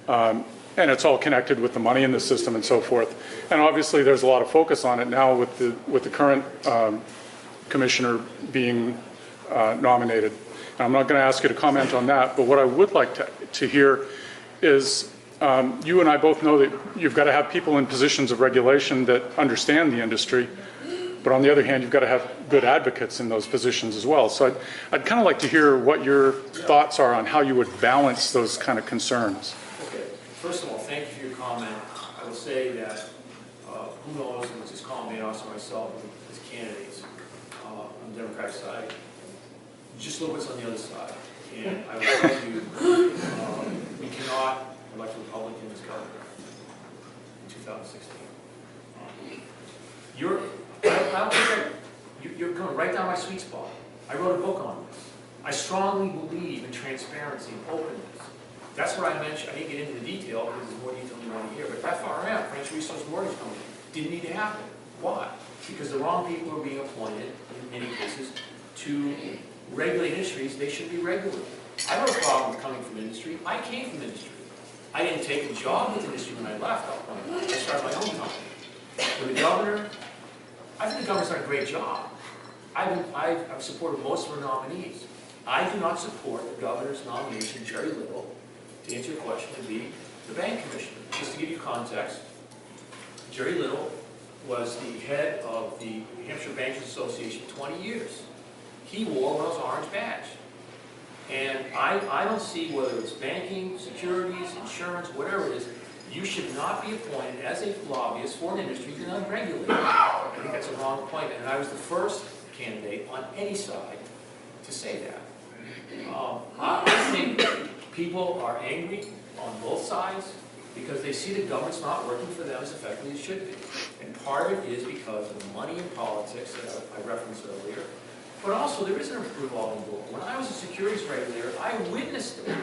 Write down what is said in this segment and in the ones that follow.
And it's all connected with the money in the system and so forth. And obviously there's a lot of focus on it now with the current commissioner being nominated. And I'm not going to ask you to comment on that, but what I would like to hear is you and I both know that you've got to have people in positions of regulation that understand the industry, but on the other hand, you've got to have good advocates in those positions as well. So I'd kind of like to hear what your thoughts are on how you would balance those kind of concerns. Okay. First of all, thank you for your comment. I will say that who knows, and just call me also myself as candidates on the Democratic side, just a little bit on the other side. And I will tell you, we cannot elect a Republican as governor in 2016. You're going right down my sweet spot. I wrote a book on this. I strongly believe in transparency and openness. That's what I mentioned. I didn't get into the detail because there's more detail you want to hear. But FRM, Financial Resource Mortgage Company, didn't need to happen. Why? Because the wrong people are being appointed, in many cases, to regulate industries they should be regulated. I have no problem with coming from industry. I came from industry. I didn't take a job with industry when I left. I started my own company. With the governor, I think the governor's done a great job. I've supported most of her nominees. I do not support the governor's nomination, Jerry Little, to answer your question, to be the bank commissioner. Just to give you context, Jerry Little was the head of the New Hampshire Bankers Association 20 years. He wore one of those orange badge. And I don't see whether it's banking, securities, insurance, whatever it is, you should not be appointed as a lobbyist for an industry you're not regulated. I think that's a wrong appointment. And I was the first candidate on any side to say that. I think people are angry on both sides because they see the government's not working for them as effectively as it should be. And part of it is because of the money in politics that I referenced earlier. But also, there is a revolving door. When I was a securities regulator, I witnessed it.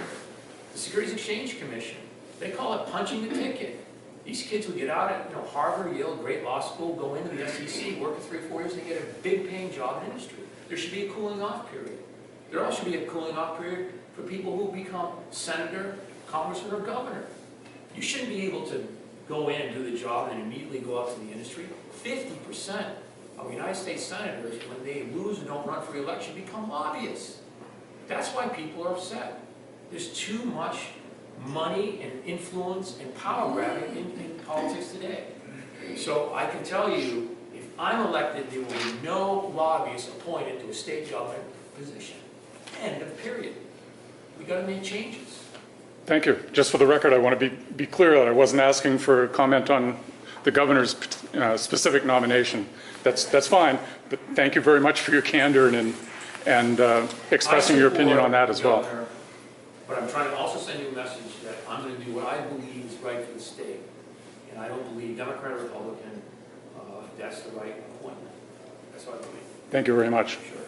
The Securities Exchange Commission, they call it punching the ticket. These kids who get out at Harvard, Yale, great law school, go into the SEC, work for 3 or 4 years, and they get a big paying job in industry. There should be a cooling off period. There also should be a cooling off period for people who become senator, congressman, or governor. You shouldn't be able to go in and do the job and immediately go out to the industry. 50% of United States senators, when they lose and don't run for re-election, become lobbyists. That's why people are upset. There's too much money and influence and power grabbing in politics today. So I can tell you, if I'm elected, there will be no lobbyists appointed to a state government position. End of period. We got to make changes. Thank you. Just for the record, I want to be clear that I wasn't asking for a comment on the governor's specific nomination. That's fine, but thank you very much for your candor and expressing your opinion on that as well. But I'm trying to also send you a message that I'm going to do what I believe is right for the state. And I don't believe, Democrat or Republican, that's the right appointment. That's what I believe. Thank you very much. Sure.